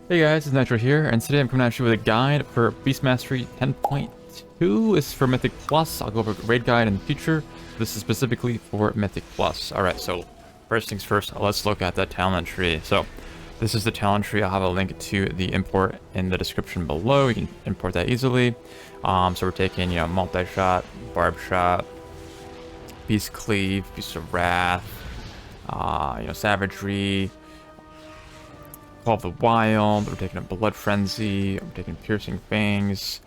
Hey guys, it's Nitro here, and today I'm coming at you with a guide for Beast Mastery 10.2. This is for Mythic Plus. I'll go over a raid guide in the future. This is specifically for Mythic Plus. Alright, so first things first, let's look at that talent tree. So this is the talent tree. I'll have a link to the import in the description below. You can import that easily. So we're taking, multi-shot, barb shot, beast cleave, beast of wrath, savagery, Call of the Wild, we're taking a Blood Frenzy, we're taking Piercing Fangs,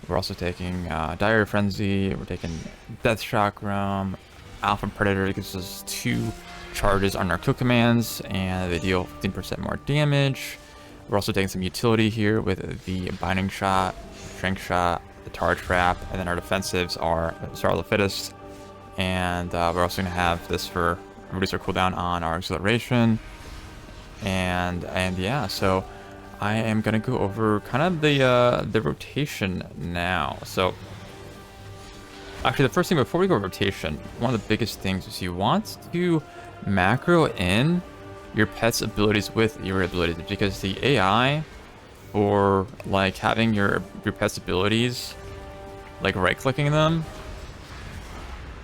we're also taking Dire Frenzy, we're taking Death Chakram, Alpha Predator gives us 2 charges on our kill commands, and they deal 15% more damage. We're also taking some utility here with the Binding Shot, Shrink Shot, the Tar Trap, and then our defensives are Survival of the Fittest, and we're also going to have this for reduce our cooldown on our Acceleration. And yeah, so I am gonna go over kind of the rotation now. So actually, the first thing before we go rotation, one of the biggest things is you want to macro in your pet's abilities with your abilities, because the AI for like having your pet's abilities, like right clicking them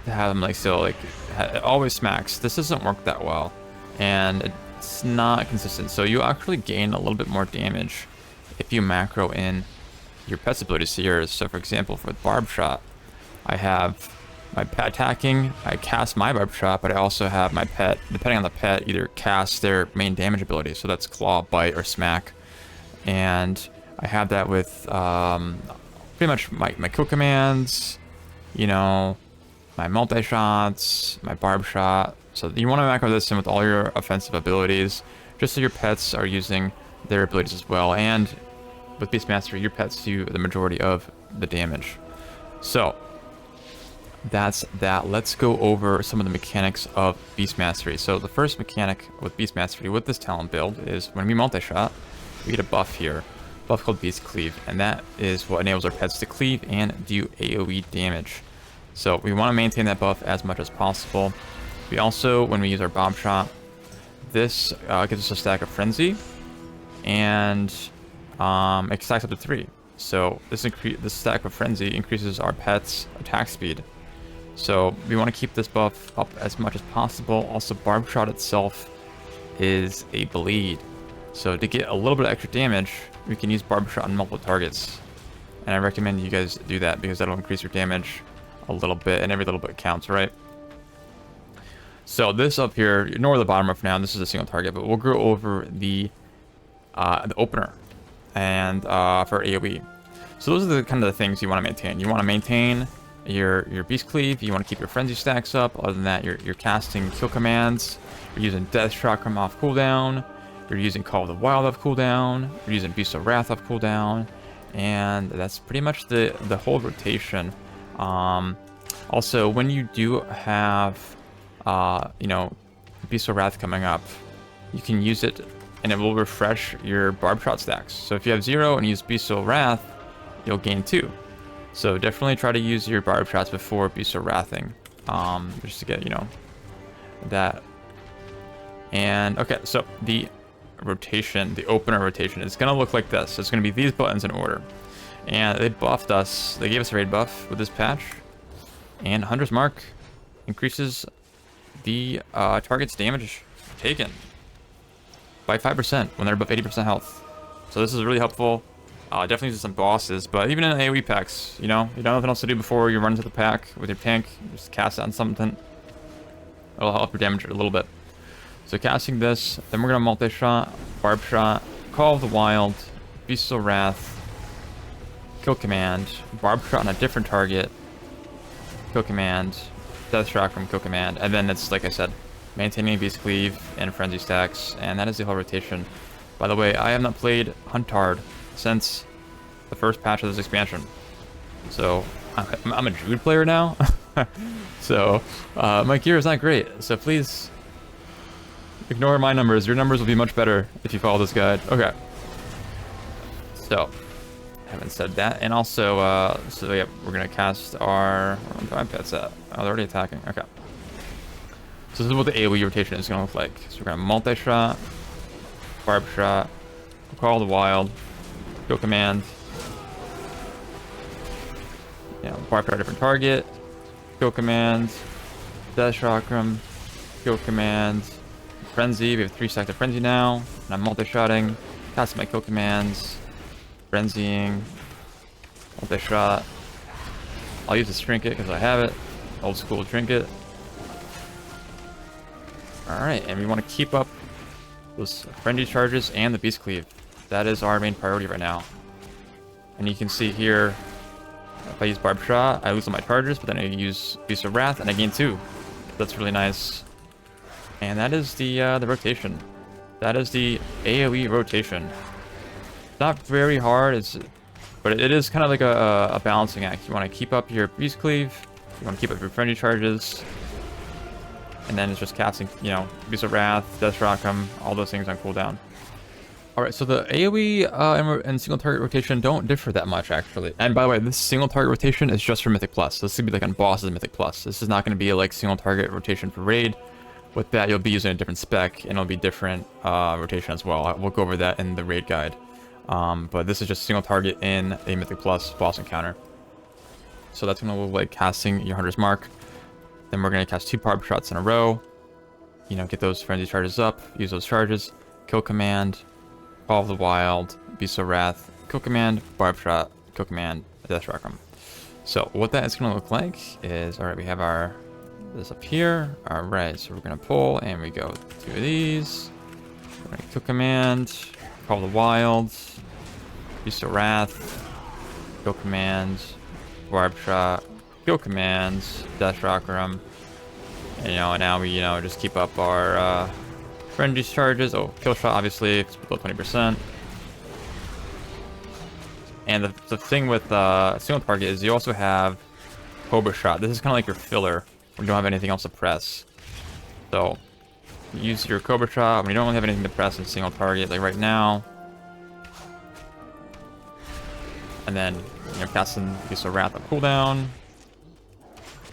to have them like still like it always smacks. This doesn't work that well, and it's not consistent, so you actually gain a little bit more damage if you macro in your pet's abilities to yours. So for example, for the barb shot, I have my pet attacking, I cast my barb shot, but I also have my pet, depending on the pet, either cast their main damage ability, so that's claw, bite, or smack. And I have that with pretty much my kill commands, my multi-shots, my barb shot. So you want to macro this in with all your offensive abilities, just so your pets are using their abilities as well. And with Beast Mastery, your pets do the majority of the damage. So that's that. Let's go over some of the mechanics of Beast Mastery. So the first mechanic with Beast Mastery with this talent build is when we multi-shot, we get a buff here, buff called Beast Cleave, and that is what enables our pets to cleave and do AoE damage. So we want to maintain that buff as much as possible. We also, when we use our bomb shot, this gives us a stack of frenzy, and it stacks up to 3. So this stack of frenzy increases our pet's attack speed. So we want to keep this buff up as much as possible. Also, barb shot itself is a bleed, so to get a little bit of extra damage, we can use barb shot on multiple targets, and I recommend you guys do that because that'll increase your damage a little bit, and every little bit counts, right? So this up here, ignore the bottom for now. This is a single target, but we'll go over the opener and for AoE. So those are the kind of the things you want to maintain. You want to maintain your Beast Cleave. You want to keep your Frenzy stacks up. Other than that, you're casting kill commands. You're using Death Chakram off cooldown. You're using Call of the Wild off cooldown. You're using Beast of Wrath off cooldown, and that's pretty much the whole rotation. Also, when you do have Beast of Wrath coming up, you can use it and it will refresh your barb shot stacks. So if you have 0 and use Beast of Wrath, you'll gain 2. So definitely try to use your barb shots before Beast of Wrathing, just to get, that. And okay, so the rotation, the opener rotation, is going to look like this. It's going to be these buttons in order. And they buffed us, they gave us a raid buff with this patch. And Hunter's Mark increases the target's damage taken by 5% when they're above 80% health. So this is really helpful. Definitely use some bosses, but even in AoE packs, you don't have nothing else to do before you run into the pack with your tank, just cast it on something. It'll help your damage a little bit. So casting this, then we're gonna multi-shot, barb shot, Call of the Wild, Beast of Wrath, kill command, barb shot on a different target, kill command, Death Chakram, kill command, and then it's, like I said, maintaining Beast Cleave and Frenzy stacks, and that is the whole rotation. By the way, I have not played Huntard since the first patch of this expansion, so I'm a Druid player now. So my gear is not great, so please ignore my numbers. Your numbers will be much better if you follow this guide. Okay, so having said that, and also, so yeah, we're gonna cast our, where are my pets at? Oh, they're already attacking. Okay. So this is what the AoE rotation is gonna look like. So we're gonna multi-shot, barb shot, Call the Wild, kill command. You know, barb shot a different target, kill command, death chakram, kill command, frenzy. We have 3 stacks of frenzy now, and I'm multi-shotting, casting my kill commands, frenzying, multi-shot. I'll use this trinket because I have it, old school trinket. Alright, and we want to keep up those frenzy charges and the beast cleave. That is our main priority right now. And you can see here, if I use Barb Shot, I lose all my charges, but then I use Beast of Wrath and I gain 2. That's really nice. And that is the rotation. That is the AoE rotation. Not very hard, but it is kind of like a balancing act. You want to keep up your Beast Cleave, you want to keep up your frenzy charges, and then it's just casting, you know, Beast of Wrath, Death Rockham, all those things on cooldown. Alright, so the AoE and single target rotation don't differ that much, actually. And by the way, this single target rotation is just for Mythic Plus. This is going to be like on bosses in Mythic Plus. This is not going to be like single target rotation for Raid. With that, you'll be using a different spec, and it'll be different rotation as well. We'll go over that in the Raid guide. But this is just single target in a Mythic Plus boss encounter. So that's going to look like casting your Hunter's Mark. Then we're going to cast 2 Barb Shots in a row. You know, get those frenzy charges up, use those charges, kill command, Call of the Wild, Beast of Wrath, kill command, Barb Shot, kill command, Death Rockham. So what that is going to look like is, alright, we have this up here. Alright, so we're going to pull and we go 2 of these. We're going to kill command, Call of the Wild, Beast of Wrath, kill command, Barb Shot, kill command, Death Rockham. And, you know, and now we, you know, just keep up our frenzy charges. Oh, kill shot, obviously, it's below 20%. And the thing with single target is you also have Cobra Shot. This is kind of like your filler when you don't have anything else to press. So, you use your Cobra Shot when you don't really have anything to press in single target, like right now. And then, you know, casting Beast of Wrath on cooldown.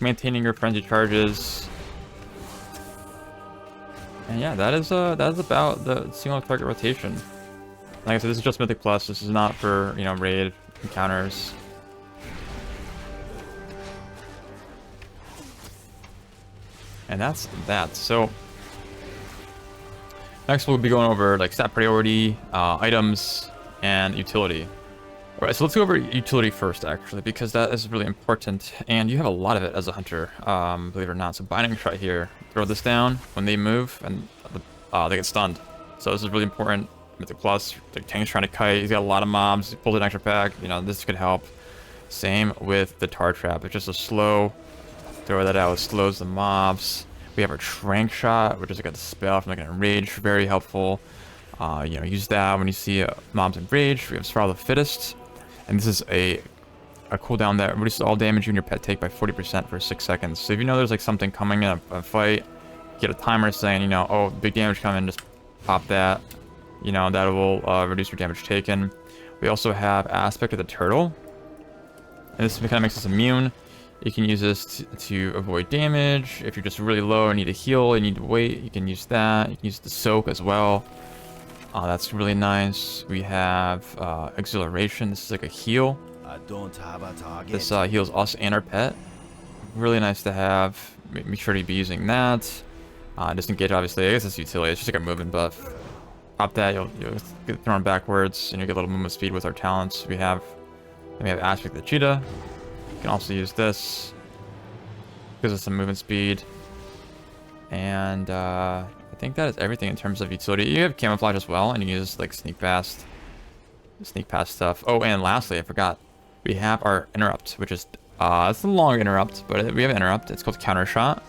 Maintaining your frenzy charges. And yeah, that is about the single target rotation. Like I said, this is just Mythic Plus. This is not for, you know, raid encounters. And that's that. So next we'll be going over like stat priority, items, and utility. Alright, so let's go over utility first, actually, because that is really important, and you have a lot of it as a hunter, believe it or not. So Binding Shot here, throw this down when they move, and they get stunned. So this is really important. Mythic Plus, the tank's trying to kite, he's got a lot of mobs, he pulls an extra pack, you know, this could help. Same with the Tar Trap, it's just a slow, throw that out, it slows the mobs. We have our Trank Shot, which is like a spell from like an Enrage, very helpful. You know, use that when you see mobs enraged. We have Spiral the Fittest. And this is a cooldown that reduces all damage you and your pet take by 40% for 6 seconds. So if you know there's like something coming in a fight, get a timer saying, you know, oh, big damage coming, just pop that. You know, that will reduce your damage taken. We also have Aspect of the Turtle. And this kind of makes us immune. You can use this to avoid damage. If you're just really low and need a heal, you need to wait, you can use that. You can use the Soak as well. That's really nice. We have Exhilaration. This is like a heal. I don't have a target. This heals us and our pet. Really nice to have. Make sure to be using that. Disengage, obviously. I guess it's utility. It's just like a movement buff. Pop that, you'll get thrown backwards, and you'll get a little movement speed with our talents. We have Aspect of the Cheetah. You can also use this. Gives us some movement speed. And I think that is everything in terms of utility. You have Camouflage as well, and you use like Sneak Past stuff. Oh, and lastly, I forgot, we have our Interrupt, which is it's a long interrupt, but we have Interrupt. It's called Counter Shot,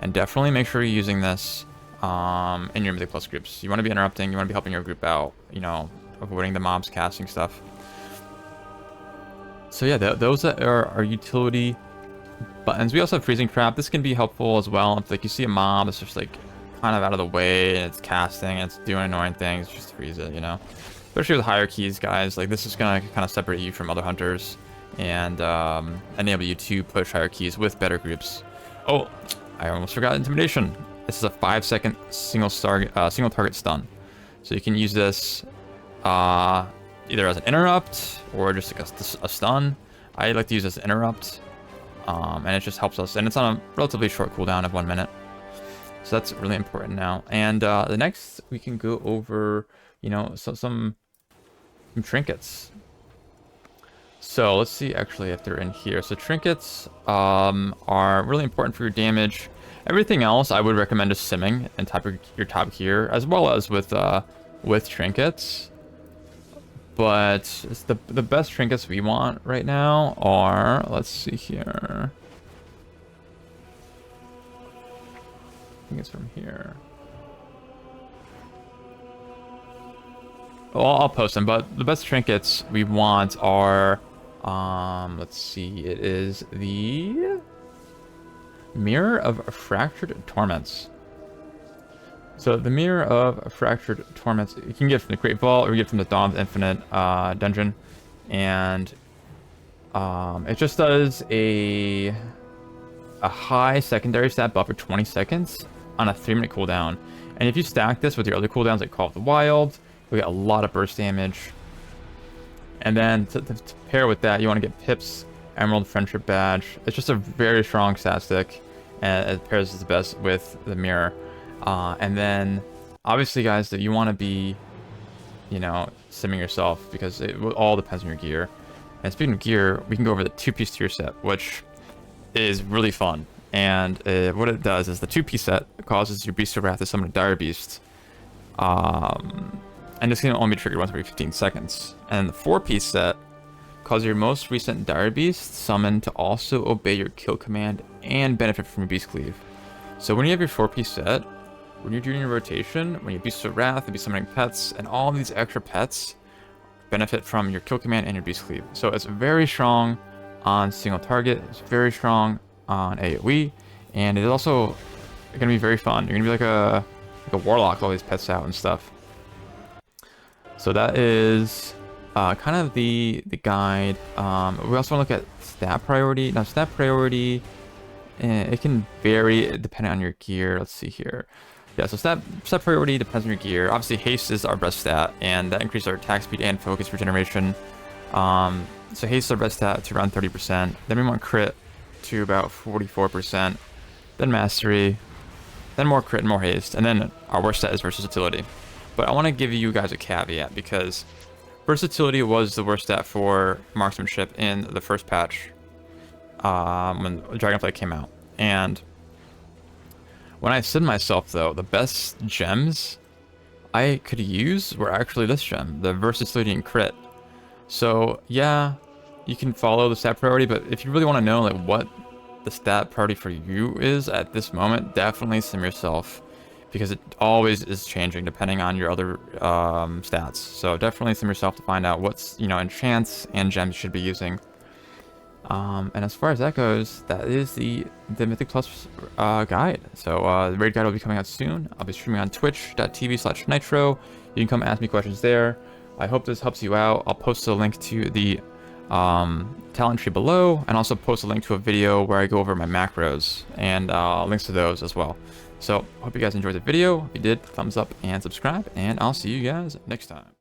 and definitely make sure you're using this in your Mythic Plus groups. You want to be interrupting. You want to be helping your group out. You know, avoiding the mobs casting stuff. So yeah, those are our utility buttons. We also have Freezing Trap. This can be helpful as well. If like you see a mob, it's just like kind of out of the way, and it's casting, and it's doing annoying things, just freeze it, you know. Especially with higher keys, guys. Like this is gonna kind of separate you from other hunters, and enable you to push higher keys with better groups. Oh, I almost forgot Intimidation. This is a 5-second single target stun, so you can use this either as an interrupt or just like a stun. I like to use this interrupt, and it just helps us, and it's on a relatively short cooldown of 1 minute. So that's really important now. And the next, we can go over, you know, some trinkets. So let's see actually if they're in here. So trinkets are really important for your damage. Everything else I would recommend just simming and your top gear, as well as with trinkets. But it's the best trinkets we want right now are, let's see here. I think it's from here. Well, I'll post them, but the best trinkets we want are, let's see, it is the Mirror of Fractured Torments. So the Mirror of Fractured Torments, you can get from the Great Vault or you get from the Dawn of Infinite dungeon, and it just does a high secondary stat buff for 20 seconds on a 3-minute cooldown. And if you stack this with your other cooldowns like Call of the Wild, you get a lot of burst damage. And then to pair with that, you want to get Pip's Emerald Friendship Badge. It's just a very strong stat stick, and it pairs the best with the Mirror. And then, obviously, guys, that you want to be, you know, simming yourself, because it all depends on your gear. And speaking of gear, we can go over the 2-piece tier set, which is really fun. And what it does is the 2-piece set causes your Beast of Wrath to summon a Dire Beast. And this can only be triggered once every 15 seconds. And the 4-piece set causes your most recent Dire Beast summon to also obey your kill command and benefit from your Beast Cleave. So when you have your 4-piece set, when you're doing your rotation, when you have Beast of Wrath, you'll be summoning pets, and all these extra pets benefit from your kill command and your Beast Cleave. So it's very strong on single target, it's very strong on AoE, and it's also going to be very fun. You're going to be like a warlock with all these pets out and stuff. So that is kind of the guide. We also want to look at stat priority. Now stat priority, it can vary depending on your gear. Let's see here. Yeah, so stat priority depends on your gear. Obviously, haste is our best stat, and that increases our attack speed and focus regeneration. So haste is our best stat to around 30%. Then we want crit to about 44%. Then mastery. Then more crit and more haste. And then our worst stat is versatility. But I want to give you guys a caveat, because versatility was the worst stat for marksmanship in the first patch when Dragonflight came out. And when I said myself, though, the best gems I could use were actually this gem, the versatility and crit. So yeah, you can follow the stat priority, but if you really want to know like what the stat priority for you is at this moment, definitely sim yourself, because it always is changing depending on your other stats. So definitely sim yourself to find out what's, you know, enchants and gems you should be using. And as far as that goes, that is the Mythic Plus guide. So the raid guide will be coming out soon. I'll be streaming on twitch.tv/nitro. You can come ask me questions there. I hope this helps you out. I'll post a link to the talent tree below, and also post a link to a video where I go over my macros, and links to those as well. So hope you guys enjoyed the video. If you did, thumbs up and subscribe, and I'll see you guys next time.